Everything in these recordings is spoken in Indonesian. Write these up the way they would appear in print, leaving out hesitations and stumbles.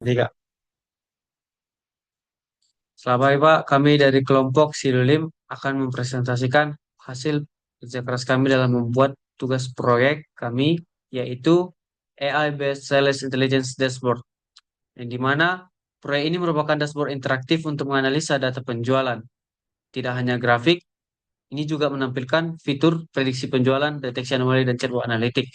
Tiga. Selamat pagi Pak, kami dari kelompok Silulim akan mempresentasikan hasil kerja keras kami dalam membuat tugas proyek kami, yaitu AI-based Sales Intelligence Dashboard, yang dimana proyek ini merupakan dashboard interaktif untuk menganalisa data penjualan. Tidak hanya grafik, ini juga menampilkan fitur prediksi penjualan, deteksi anomali, dan chatbot analitik.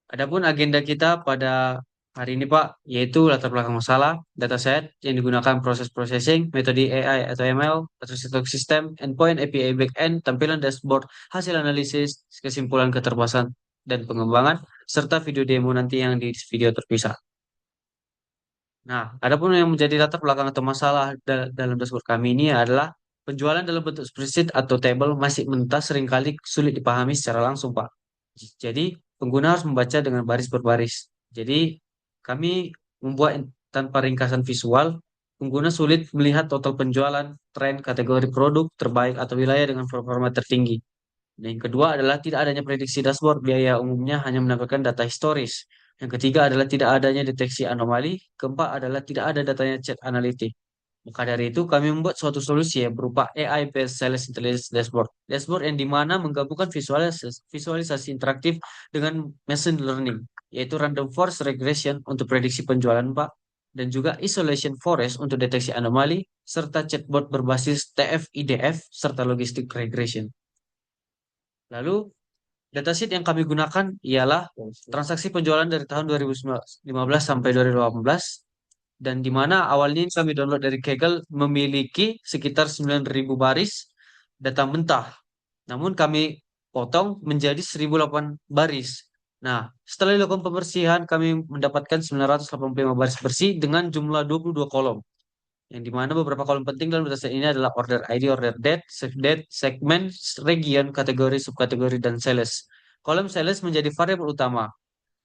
Adapun agenda kita pada hari ini Pak, yaitu latar belakang masalah, dataset yang digunakan proses processing, metode AI atau ML, atau sistem, endpoint, API backend, tampilan dashboard, hasil analisis, kesimpulan keterpasan, dan pengembangan, serta video demo nanti yang di video terpisah. Nah, adapun yang menjadi latar belakang atau masalah dalam dashboard kami ini adalah penjualan dalam bentuk spreadsheet atau table masih mentah seringkali sulit dipahami secara langsung, Pak. Jadi, pengguna harus membaca dengan baris per baris. Jadi, kami membuat tanpa ringkasan visual, pengguna sulit melihat total penjualan, tren, kategori produk terbaik atau wilayah dengan performa tertinggi. Dan yang kedua adalah tidak adanya prediksi dashboard, biaya umumnya hanya menampilkan data historis. Yang ketiga adalah tidak adanya deteksi anomali. Keempat adalah tidak ada datanya chat analitik. Maka dari itu kami membuat suatu solusi ya berupa AI-based Sales Intelligence Dashboard. Dashboard yang dimana menggabungkan visualisasi interaktif dengan machine learning, yaitu random forest regression untuk prediksi penjualan Pak, dan juga isolation forest untuk deteksi anomali, serta chatbot berbasis TF-IDF, serta logistic regression. Lalu datasheet yang kami gunakan ialah transaksi penjualan dari tahun 2015 sampai 2018, dan di mana awalnya kami download dari Kaggle memiliki sekitar 9.000 baris data mentah. Namun kami potong menjadi 1.008 baris. Nah, setelah dilakukan pembersihan, kami mendapatkan 985 baris bersih dengan jumlah 22 kolom. Yang dimana beberapa kolom penting dalam dataset ini adalah order ID, order date, save date, segmen, region, kategori, subkategori, dan sales. Kolom sales menjadi variabel utama.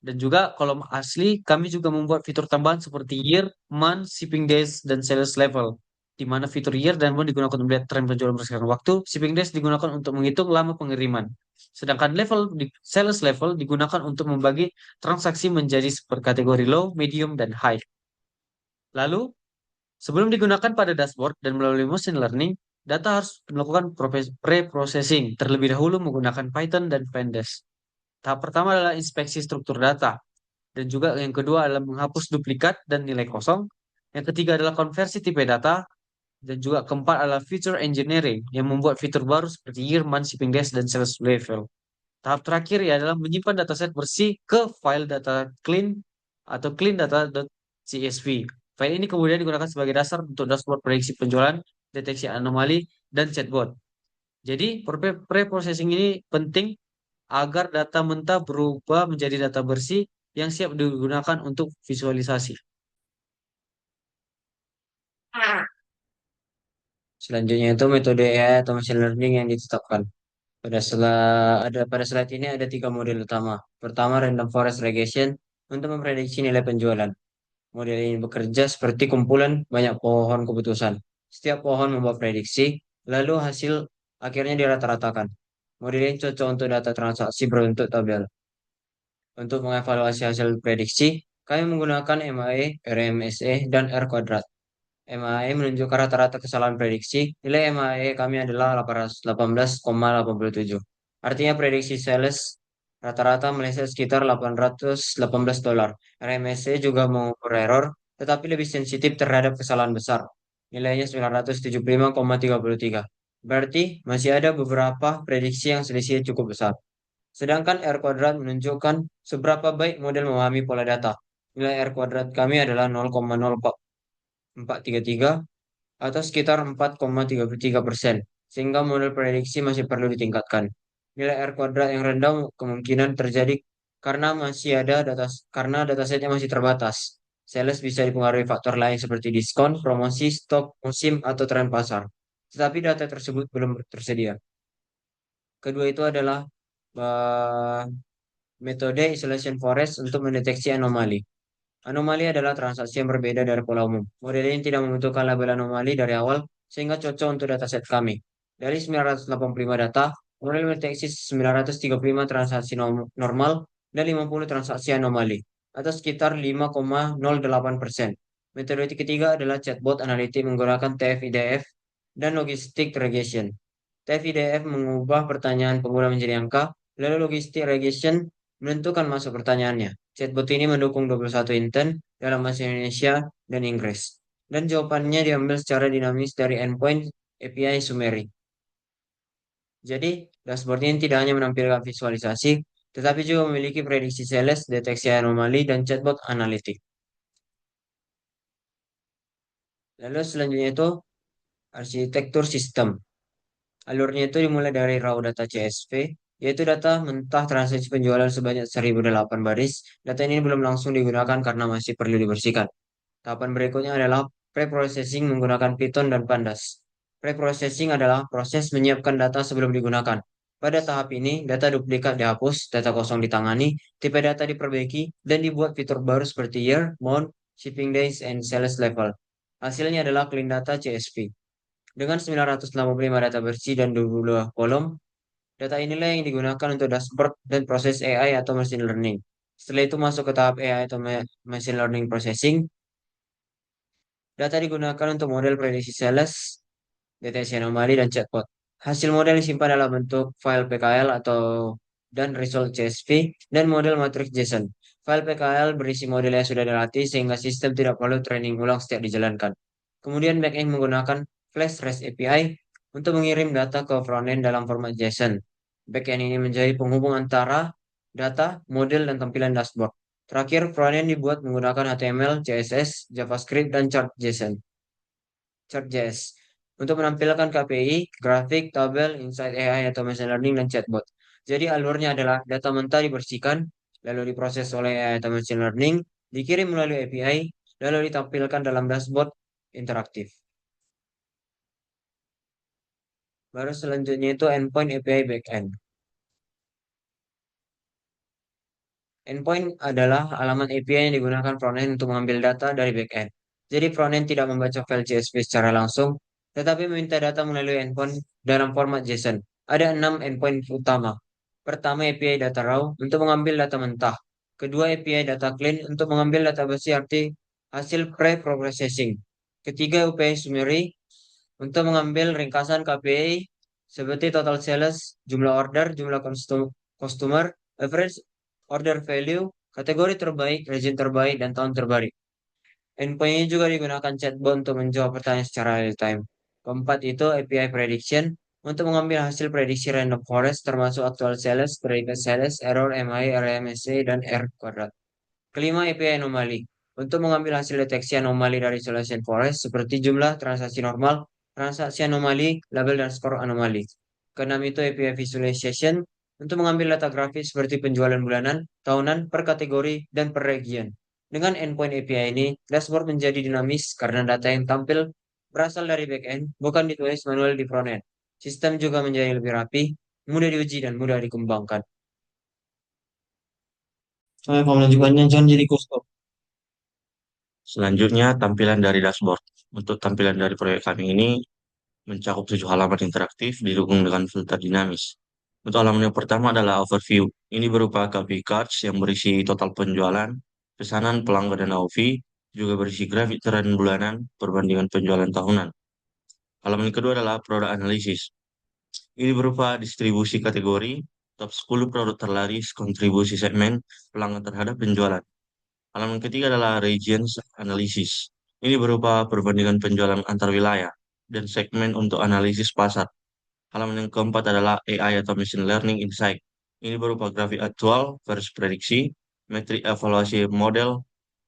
Dan juga kolom asli, kami juga membuat fitur tambahan seperti year, month, shipping days, dan sales level. Di mana fitur year dan month digunakan untuk melihat tren penjualan berdasarkan waktu, shipping days digunakan untuk menghitung lama pengiriman. Sedangkan level di sales level digunakan untuk membagi transaksi menjadi kategori low, medium, dan high. Lalu, sebelum digunakan pada dashboard dan melalui machine learning, data harus melakukan pre-processing terlebih dahulu menggunakan Python dan Pandas. Tahap pertama adalah inspeksi struktur data, dan juga yang kedua adalah menghapus duplikat dan nilai kosong. Yang ketiga adalah konversi tipe data, dan juga keempat adalah feature engineering yang membuat fitur baru seperti year, month, shipping days, dan sales level. Tahap terakhir ya adalah menyimpan dataset bersih ke file data clean atau clean data.csv. File ini kemudian digunakan sebagai dasar untuk dashboard prediksi penjualan, deteksi anomali, dan chatbot. Jadi, pre-processing ini penting agar data mentah berubah menjadi data bersih yang siap digunakan untuk visualisasi. Selanjutnya itu metode AI atau machine learning yang ditetapkan. Pada slide ini ada tiga model utama. Pertama, random forest regression untuk memprediksi nilai penjualan. Model ini bekerja seperti kumpulan banyak pohon keputusan. Setiap pohon membuat prediksi, lalu hasil akhirnya dirata-ratakan. Model ini cocok untuk data transaksi berbentuk tabel. Untuk mengevaluasi hasil prediksi, kami menggunakan MAE, RMSE, dan R kuadrat. MAE menunjukkan rata-rata kesalahan prediksi. Nilai MAE kami adalah 818,87. Artinya prediksi sales rata-rata meleset sekitar $818. RMSE juga mengukur error, tetapi lebih sensitif terhadap kesalahan besar. Nilainya 975,33. Berarti masih ada beberapa prediksi yang selisihnya cukup besar. Sedangkan R kuadrat menunjukkan seberapa baik model memahami pola data. Nilai R kuadrat kami adalah 0,0433 atau sekitar 4,33%, sehingga model prediksi masih perlu ditingkatkan. Nilai R kuadrat yang rendah kemungkinan terjadi karena karena datasetnya masih terbatas. Sales bisa dipengaruhi faktor lain seperti diskon, promosi, stok, musim, atau tren pasar. Tetapi data tersebut belum tersedia. Kedua itu adalah eh, metode isolation forest untuk mendeteksi anomali. Anomali adalah transaksi yang berbeda dari pola umum. Model ini tidak membutuhkan label anomali dari awal, sehingga cocok untuk dataset kami. Dari 985 data, model mendeteksi 935 transaksi normal dan 50 transaksi anomali. atau sekitar 5,08%. Metode ketiga adalah chatbot analitik menggunakan TF-IDF dan logistic regression. TF-IDF mengubah pertanyaan pengguna menjadi angka, lalu logistic regression menentukan masuk pertanyaannya. Chatbot ini mendukung 21 intent dalam bahasa Indonesia dan Inggris. Dan jawabannya diambil secara dinamis dari endpoint API Sumery. Jadi, dashboard ini tidak hanya menampilkan visualisasi, tetapi juga memiliki prediksi sales, deteksi anomali, dan chatbot analitik. Lalu selanjutnya itu arsitektur sistem. Alurnya itu dimulai dari raw data CSV, yaitu data mentah transaksi penjualan sebanyak 1008 baris. Data ini belum langsung digunakan karena masih perlu dibersihkan. Tahapan berikutnya adalah pre-processing menggunakan Python dan Pandas. Pre-processing adalah proses menyiapkan data sebelum digunakan. Pada tahap ini, data duplikat dihapus, data kosong ditangani, tipe data diperbaiki, dan dibuat fitur baru seperti year, month, shipping days, and sales level. Hasilnya adalah clean data CSV. Dengan 985 data bersih dan 22 kolom, data inilah yang digunakan untuk dashboard dan proses AI atau machine learning. Setelah itu masuk ke tahap AI atau machine learning processing. Data digunakan untuk model prediksi sales, deteksi anomali, dan chatbot. Hasil model disimpan dalam bentuk file PKL atau dan result CSV dan model matriks JSON. File PKL berisi model yang sudah dilatih sehingga sistem tidak perlu training ulang setiap dijalankan. Kemudian backend menggunakan Flash REST API untuk mengirim data ke frontend dalam format JSON. Backend ini menjadi penghubung antara data, model, dan tampilan dashboard. Terakhir, frontend dibuat menggunakan HTML, CSS, JavaScript, dan Chart.json. Chart.js untuk menampilkan KPI, grafik, tabel, insight AI atau machine learning, dan chatbot. Jadi alurnya adalah data mentah dibersihkan, lalu diproses oleh AI atau machine learning, dikirim melalui API, lalu ditampilkan dalam dashboard interaktif. Baru selanjutnya itu endpoint API backend. Endpoint adalah alamat API yang digunakan frontend untuk mengambil data dari backend. Jadi frontend tidak membaca file CSV secara langsung, tetapi meminta data melalui endpoint dalam format JSON. Ada 6 endpoint utama. Pertama, API data raw untuk mengambil data mentah. Kedua, API data clean untuk mengambil data bersih arti hasil pre-processing. Ketiga, API summary untuk mengambil ringkasan KPI seperti total sales, jumlah order, jumlah customer, average order value, kategori terbaik, region terbaik, dan tahun terbaik. Endpoint ini juga digunakan chatbot untuk menjawab pertanyaan secara real time. Keempat itu API prediction untuk mengambil hasil prediksi random forest termasuk actual sales, predicted sales, error, MI, RMSA, dan R kuadrat. Kelima, API anomali untuk mengambil hasil deteksi anomali dari solution forest seperti jumlah transaksi normal, transaksi anomali, label, dan skor anomali. Keenam itu API visualization untuk mengambil data grafis seperti penjualan bulanan, tahunan, per kategori, dan per region. Dengan endpoint API ini, dashboard menjadi dinamis karena data yang tampil berasal dari backend, bukan ditulis manual di frontend. Sistem juga menjadi lebih rapi, mudah diuji, dan mudah dikembangkan. Melanjutkannya jangan jadi custom. Selanjutnya, tampilan dari dashboard. Untuk tampilan dari proyek kami ini mencakup 7 halaman interaktif didukung dengan filter dinamis. Untuk halaman yang pertama adalah overview. Ini berupa KPI cards yang berisi total penjualan, pesanan, pelanggan, dan AOV, juga berisi grafik tren bulanan, perbandingan penjualan tahunan. Halaman kedua adalah produk analisis. Ini berupa distribusi kategori, top 10 produk terlaris, kontribusi segmen, pelanggan terhadap penjualan. Halaman ketiga adalah regions analysis. Ini berupa perbandingan penjualan antar wilayah dan segmen untuk analisis pasar. Halaman yang keempat adalah AI atau Machine Learning Insight. Ini berupa grafik aktual versus prediksi, metrik evaluasi model,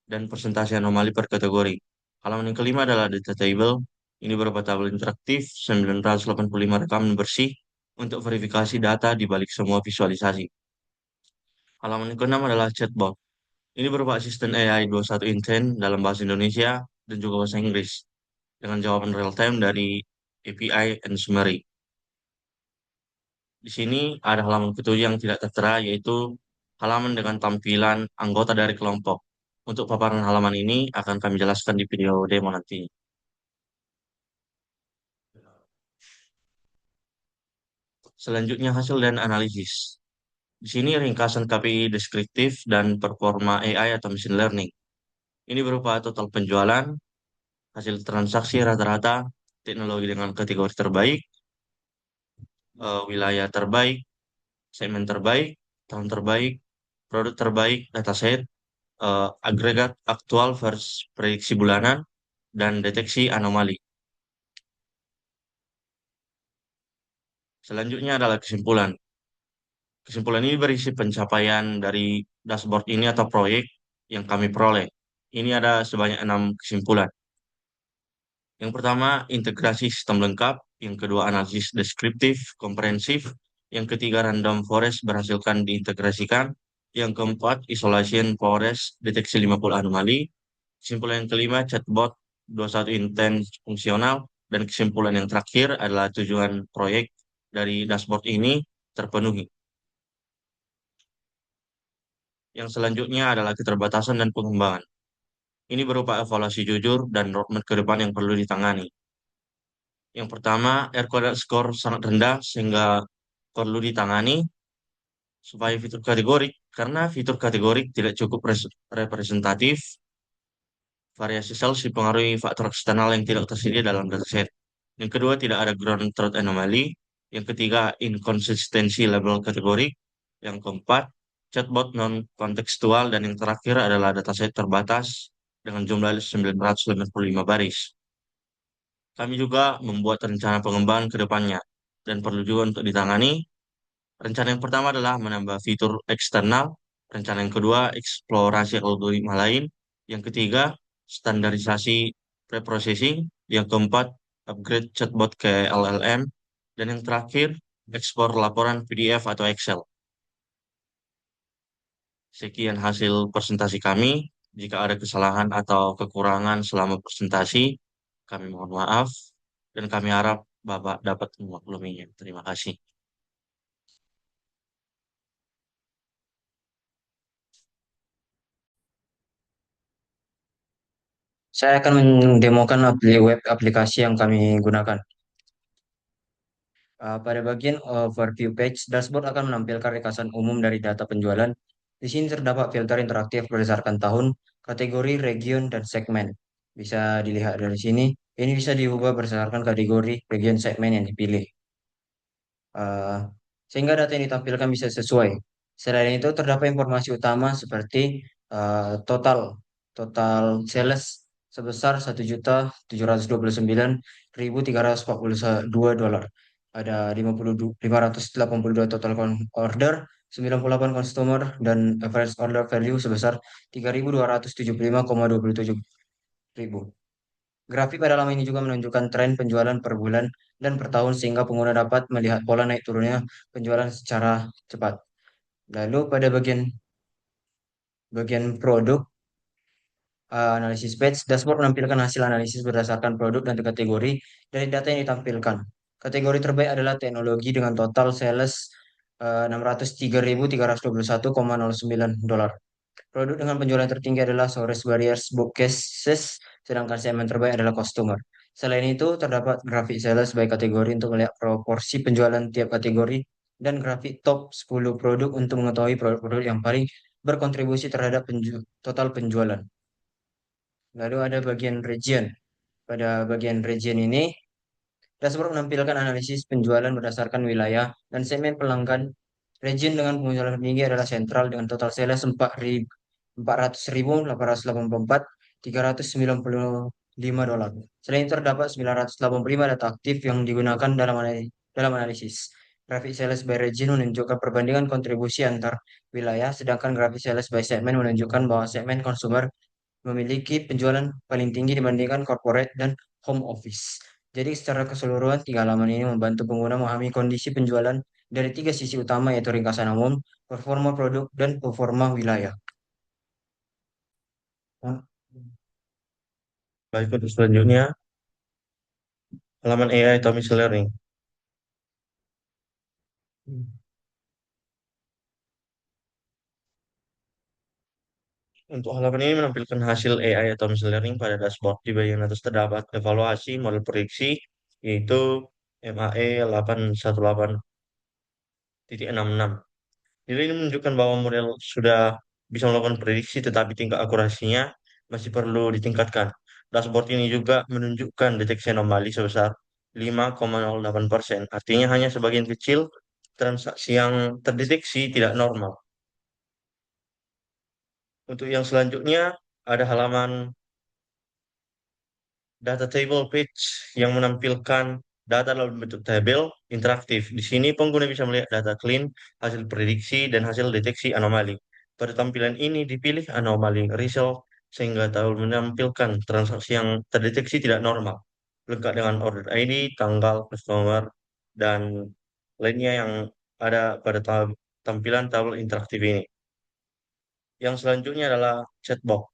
dan presentasi anomali per kategori. Halaman yang kelima adalah data table. Ini berupa tabel interaktif 985 rekaman bersih untuk verifikasi data di balik semua visualisasi. Halaman yang keenam adalah chatbot. Ini berupa asisten AI 21 Intent dalam bahasa Indonesia dan juga bahasa Inggris dengan jawaban real time dari API and summary. Di sini ada halaman ketujuh yang tidak tertera, yaitu halaman dengan tampilan anggota dari kelompok. Untuk paparan halaman ini akan kami jelaskan di video demo nanti. Selanjutnya hasil dan analisis. Di sini ringkasan KPI deskriptif dan performa AI atau machine learning. Ini berupa total penjualan, hasil transaksi rata-rata, teknologi dengan kategori terbaik, wilayah terbaik, segmen terbaik, tahun terbaik, produk terbaik, dataset, agregat aktual versus prediksi bulanan, dan deteksi anomali. Selanjutnya adalah kesimpulan. Kesimpulan ini berisi pencapaian dari dashboard ini atau proyek yang kami peroleh. Ini ada sebanyak 6 kesimpulan. Yang pertama, integrasi sistem lengkap. Yang kedua, analisis deskriptif, komprehensif. Yang ketiga, random forest berhasilkan diintegrasikan. Yang keempat, isolation forest, deteksi 50 anomali. Kesimpulan yang kelima, chatbot 21 intens fungsional. Dan kesimpulan yang terakhir adalah tujuan proyek dari dashboard ini terpenuhi. Yang selanjutnya adalah keterbatasan dan pengembangan. Ini berupa evaluasi jujur dan roadmap ke depan yang perlu ditangani. Yang pertama, air quality score sangat rendah sehingga perlu ditangani supaya fitur kategorik, karena fitur kategorik tidak cukup representatif, variasi sales dipengaruhi faktor eksternal yang tidak tersedia dalam dataset. Yang kedua, tidak ada ground truth anomaly. Yang ketiga, inkonsistensi label kategorik. Yang keempat, chatbot non-kontekstual. Dan yang terakhir adalah dataset terbatas dengan jumlah 955 baris. Kami juga membuat rencana pengembangan ke depannya dan perlu juga untuk ditangani. Rencana yang pertama adalah menambah fitur eksternal. Rencana yang kedua, eksplorasi algoritma lain. Yang ketiga, standarisasi preprocessing. Yang keempat, upgrade chatbot ke LLM. Dan yang terakhir, ekspor laporan PDF atau Excel. Sekian hasil presentasi kami. Jika ada kesalahan atau kekurangan selama presentasi, kami mohon maaf dan kami harap Bapak dapat memakluminya. Terima kasih. Saya akan mendemokan web aplikasi yang kami gunakan. Pada bagian overview page, dashboard akan menampilkan ringkasan umum dari data penjualan. Di sini terdapat filter interaktif berdasarkan tahun, kategori, region, dan segmen. Bisa dilihat dari sini. Ini bisa diubah berdasarkan kategori, region, segmen yang dipilih. Uh, Sehingga data yang ditampilkan bisa sesuai. Selain itu, terdapat informasi utama seperti total total sales sebesar 1.729.342 dolar. Ada 582 total order, 98 customer, dan average order value sebesar 3.275,27 ribu. Grafik pada lama ini juga menunjukkan tren penjualan per bulan dan per tahun sehingga pengguna dapat melihat pola naik turunnya penjualan secara cepat. Lalu pada bagian bagian produk analisis page, dashboard menampilkan hasil analisis berdasarkan produk dan kategori dari data yang ditampilkan. Kategori terbaik adalah teknologi dengan total sales 603.321,09 dolar. Produk dengan penjualan tertinggi adalah storage barriers bookcases, sedangkan segmen terbaik adalah customer. Selain itu, terdapat grafik sales by kategori untuk melihat proporsi penjualan tiap kategori dan grafik top 10 produk untuk mengetahui produk-produk yang paling berkontribusi terhadap total penjualan. Lalu ada bagian region. Pada bagian region ini, dashboard menampilkan analisis penjualan berdasarkan wilayah dan segmen pelanggan. Region dengan penjualan tertinggi adalah sentral dengan total sales 400.484.395 dolar. Selain itu terdapat 985 data aktif yang digunakan dalam analisis. Grafik sales by region menunjukkan perbandingan kontribusi antar wilayah, sedangkan grafik sales by segmen menunjukkan bahwa segmen konsumer memiliki penjualan paling tinggi dibandingkan corporate dan home office. Jadi secara keseluruhan, tiga halaman ini membantu pengguna memahami kondisi penjualan dari tiga sisi utama yaitu ringkasan umum, performa produk, dan performa wilayah. Nah, Baik, untuk selanjutnya, halaman AI atau machine learning. Untuk halaman ini menampilkan hasil AI atau machine learning pada dashboard. Di bagian atas terdapat evaluasi model prediksi, yaitu MAE 818.66. Nilai ini menunjukkan bahwa model sudah bisa melakukan prediksi, tetapi tingkat akurasinya masih perlu ditingkatkan. Dashboard ini juga menunjukkan deteksi anomali sebesar 5,08%. Artinya hanya sebagian kecil transaksi yang terdeteksi tidak normal. Untuk yang selanjutnya, ada halaman data table page yang menampilkan data dalam bentuk tabel interaktif. Di sini pengguna bisa melihat data clean, hasil prediksi, dan hasil deteksi anomali. Pada tampilan ini dipilih anomali result sehingga tabel menampilkan transaksi yang terdeteksi tidak normal, lengkap dengan order ID, tanggal, customer, dan lainnya yang ada pada tampilan tabel interaktif ini. Yang selanjutnya adalah chatbot.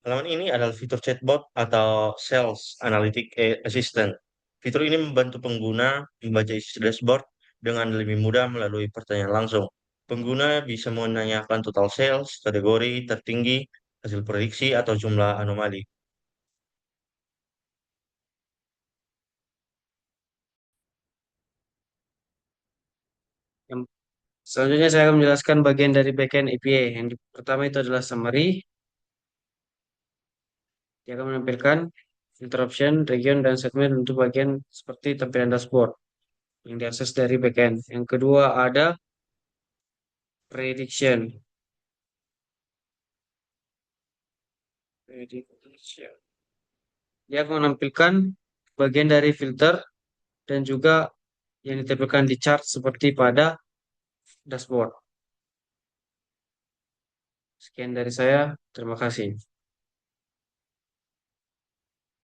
Halaman ini adalah fitur chatbot atau Sales Analytic Assistant. Fitur ini membantu pengguna membaca isi dashboard dengan lebih mudah melalui pertanyaan langsung. Pengguna bisa menanyakan total sales, kategori tertinggi, hasil prediksi, atau jumlah anomali. Yang selanjutnya saya akan menjelaskan bagian dari backend API. Pertama itu adalah summary. Dia akan menampilkan filter option, region, dan segmen untuk bagian seperti tampilan dashboard yang diakses dari backend. Yang kedua ada prediction. Prediction. Dia akan menampilkan bagian dari filter dan juga yang ditampilkan di chart seperti pada dashboard. Sekian dari saya. Terima kasih.